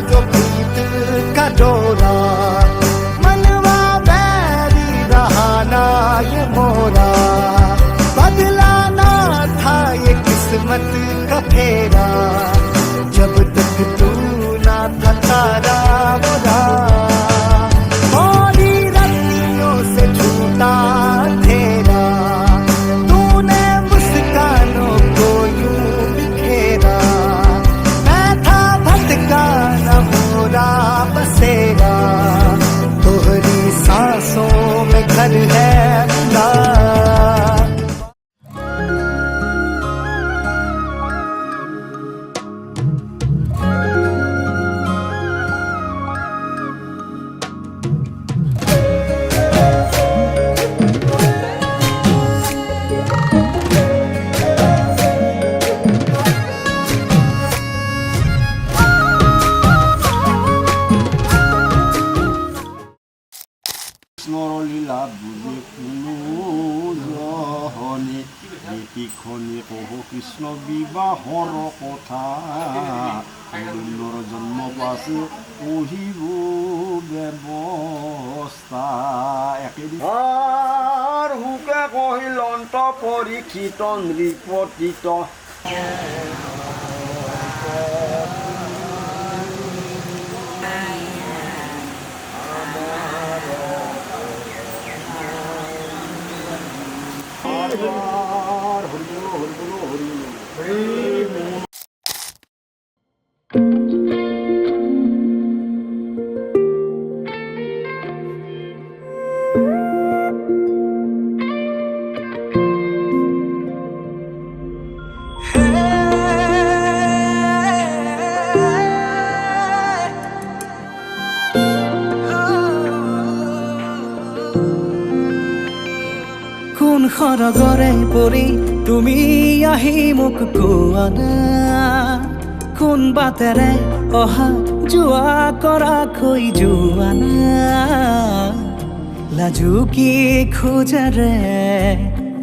जो प्रीत का डोरा मनवा बैरी रहा ना ये मोरा बदलाना था ये किस्मत का फेरा जब तक तू ना था तारा मोरा मोरी रत्तियों से छूटा तेरा तूने मुस्कानों को यूं बिखेरा मैं था भटका न मोरा बसेरा तोहरी सांसों में घर है खुदा লীলা বুজি কোনো জহনে নীতিখনি কহু কৃষ্ণ বিবাহৰ কথা অৰণ্যৰ জন্ম পাছে পঢ়িব ব্যৱস্থা একেদিন হুকে কহিল অন্ত পৰীক্ষিত নৃপতিত কোন সৰগৰে পৰি তুমি আহি মোক কোৱা না কোন বাটেৰে অহা যোৱা কৰাকৈ যোৱা না লাজুকী খোজেৰে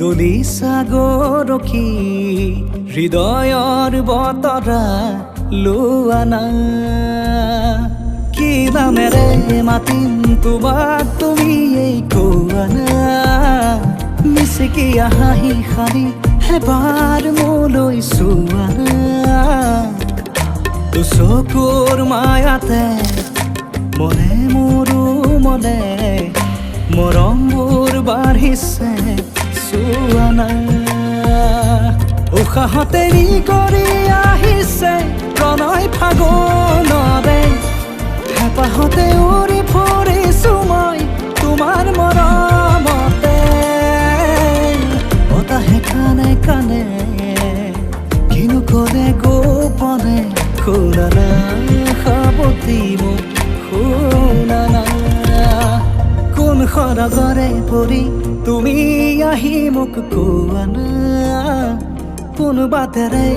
দলিছা গৰখি হৃদয়ৰ বতৰা লোৱা না কি নামেৰে মাতিম তোমাক তুমি এই কোৱা না মিচিকি হাঁহি সাৰি এবাৰ মোলৈ চোৱা তো চকুৰ মায়াতে মনে মোৰো মনে মৰমবোৰ বাঢ়িছে চোৱা না উশাহতে নি কৰি আহিছে প্ৰণয় ফাগুনৰে হেঁপাহতে উৰি ফুৰিছো মই তোমাৰ মৰমতে বতাহে কানে কানে কিনো ক'লে গোপনে শুনা না সাৱতি মোক শুনা না কোন সৰগৰে পৰি তুমি আহি মোক কোৱা না কোন বাটেৰে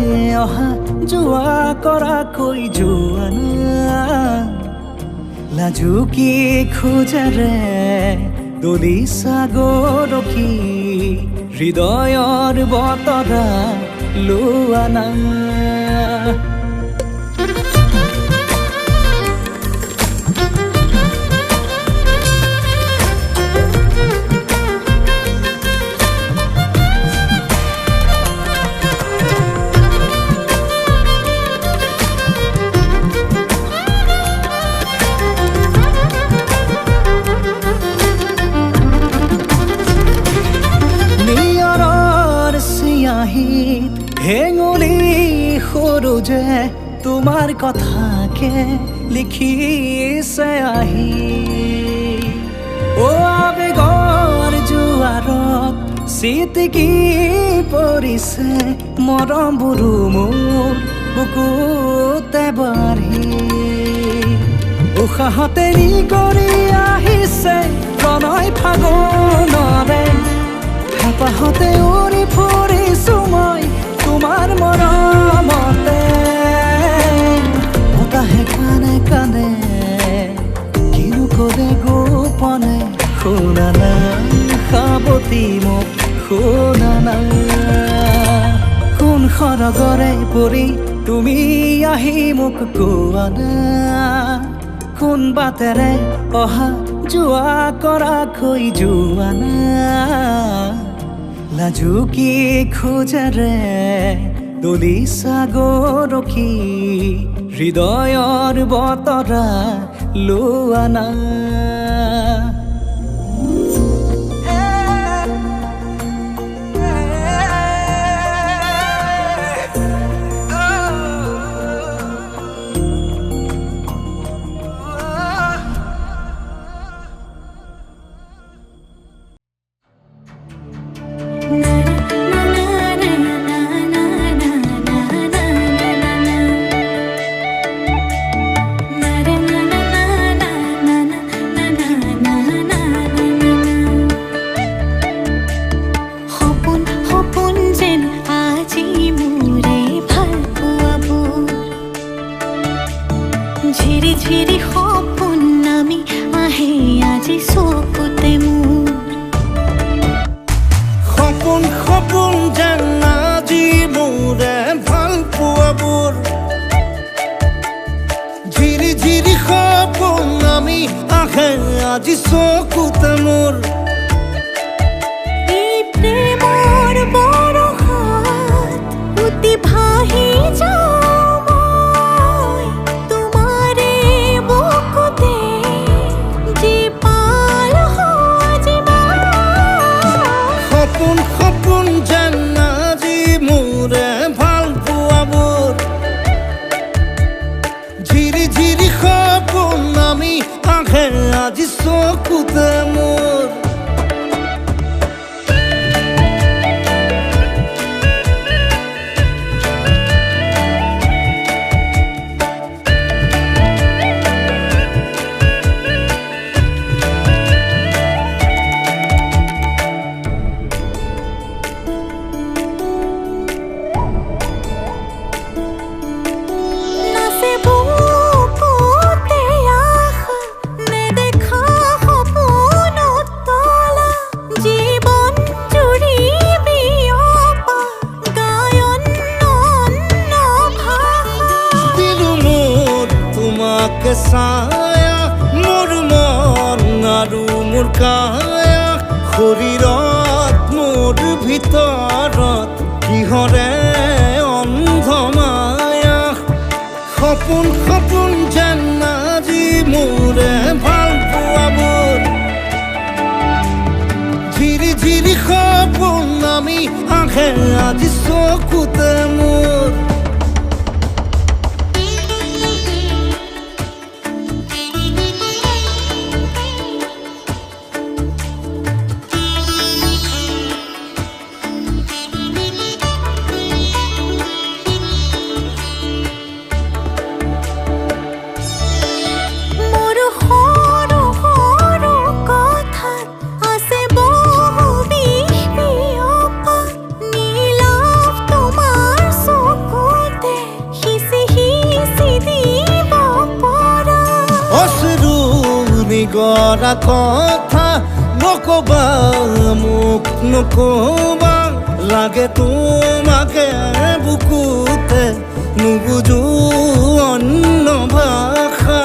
অহা যোৱা কৰাকৈ যোৱা না লাজুকী খোজেৰে দলিছা গৰখি হৃদয়ৰ বতৰা লোৱা না হেঙুলি সৰু যে তোমাৰ কথাকে লিখিছে আহি অ আবেগৰ জোৱাৰত চিটিকি পৰিছে মৰমবোৰো মোৰ বুকুতে বাঢ়ি উশাহতে নি কৰি আহিছে প্ৰণয় ফাগুনৰে হেঁপাহতে উৰি ফুৰিছো মই তোমাৰ মৰমতে বতাহে কানে কানে কিনো ক'লে গোপনে শুনা না সাৱতি মোক শুনা না কোন সৰগৰে পৰি তুমি আহি মোক কোৱা না কোন বাটেৰে অহা যোৱা কৰাকৈ যোৱা নাই লাজুকী খোজেৰে দলিছা গৰখি হৃদয়ৰ বতৰা লোৱা নাই ঝিৰি ঝিৰি সপোন নামি আহে আজি চকুতে মোৰ সপোন সপোন যেন আজি মোৰে ভাল পোৱাবোৰ ঝিৰি ঝিৰি সপোন নামি আহে আজি চকুতে মোৰ এই প্ৰেমৰ বৰষাত উটি ভাহি যাওঁ মই তোমাৰে বুকুতে জীপাল সজিবা সপোন সপোন যেন আজি মোৰে ভাল পোৱাবোৰ ঝিৰি ঝিৰি সপোন নামি আহে আজি চকুতে মোৰ নাচে বুকুতে আশা নেদেখা সপোনত তলা জীৱন জুৰি বিয়পা গায়ন অন্য ভাষা দিলো মোৰ তোমাকে ছায়া মোৰ মন আৰু মোৰ কায়া শৰীৰত মোৰ ভিতৰত কিহৰে অন্ধ মায়া সপোন সপোন যেন আজি মোৰে ভাল পোৱাবোৰ ঝিৰি ঝিৰি সপোন নামি আহে আজি চকুতে মোৰ মোৰ সৰু সৰু কথাত আছে বহু বিষ বিয়পা নীলাভ তোমাৰ চকুতে সিঁচি সিঁচি দিব পৰা অশ্ৰু নিগৰা কথা নকবা মোক নকবা লাগে তোমাকে বুকুতে নুবুজো অন্য ভাষা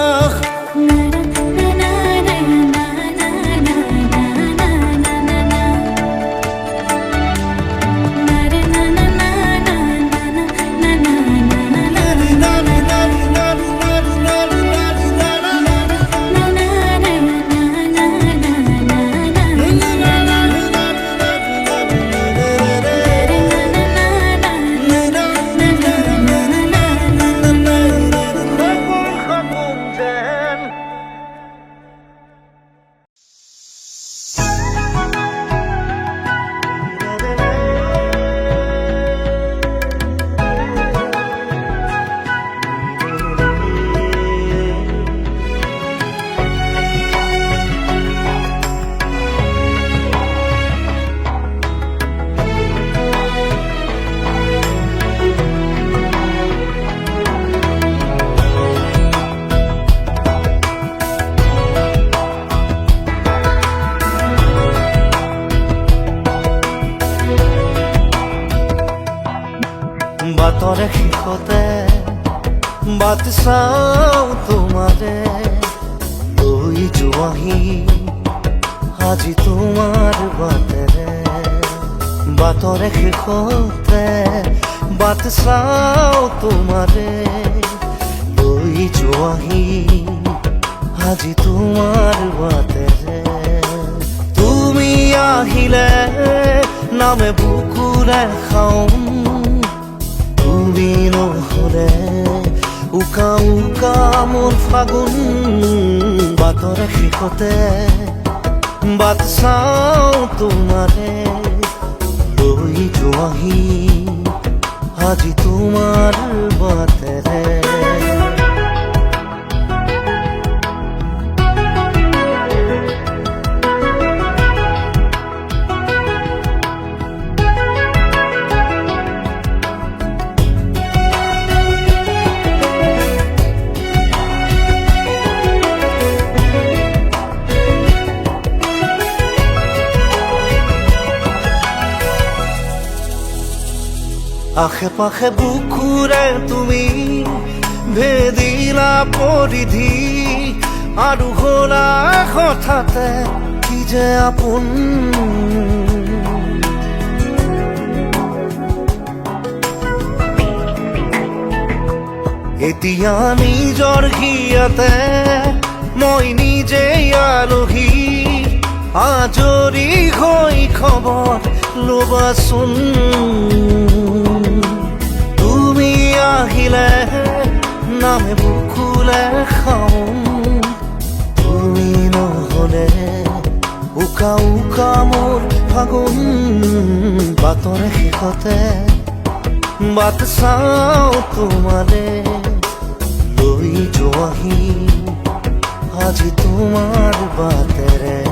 বাটৰে শেষতে বাট চাওঁ তোমাৰে লৈ যোৱাহি আজি তোমাৰ বাটেৰে বাটৰে শেষতে বাট চাওঁ তোমাৰে লৈ যোৱাহি আজি তোমাৰ বাটেৰে তুমি আহিলে নামে বুকুৰে খাওঁ তুমি নহ'লে উকা উকা মোৰ ফাগুন বাটৰে শেষতে বাট চাওঁ তোমাৰে লৈ যোৱাহি আজি তোমাৰ বাটেৰে আশে পাশে বুকুৰে তুমি ভেদিলা পৰিধি আৰু হ'লা হঠাতে কি যে আপোন এতিয়া নিজৰ হিয়াতে মই নিজে আলহী আজৰি হৈ খবৰ ল'বাচোন তুমি আহিলে নামে বুকুলে খাওঁ তুমি নহ'লে উকা উকা মোৰ ফাগুন বাটৰে শেষতে বাট চাওঁ তোমাৰে লৈ যোৱাহি আজি তোমাৰ বাটেৰে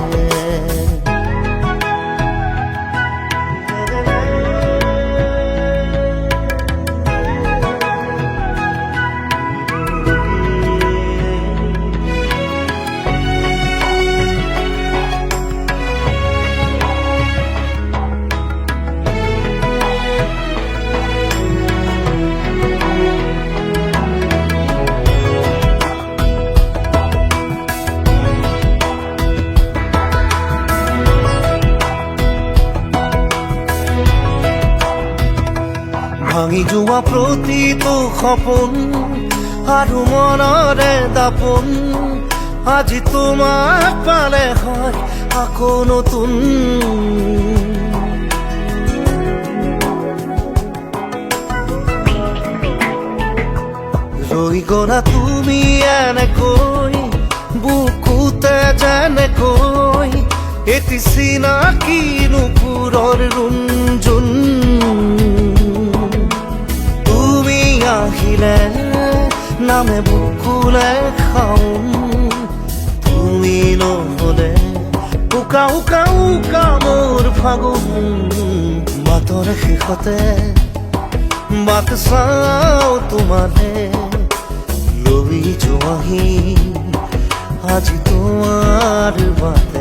ভাঙি যোৱা প্ৰতিটো সপোন আৰু মনৰে দাপোন আজি তোমাক পালে হয় আকৌ নতুন ৰৈ গ'লা তুমি এনেকৈ বুকুতে যেনেকৈ এটি চিনাকি নুপুৰৰ ৰুণজুন আহিলে নামে বুকুলে খাওঁ তুমি নহ'লে উকা উকা উকা মোৰ ফাগুন বাটৰে শেষতে বাট চাওঁ তোমাৰে লৈ যোৱাহি আজি তোমাৰ বাটে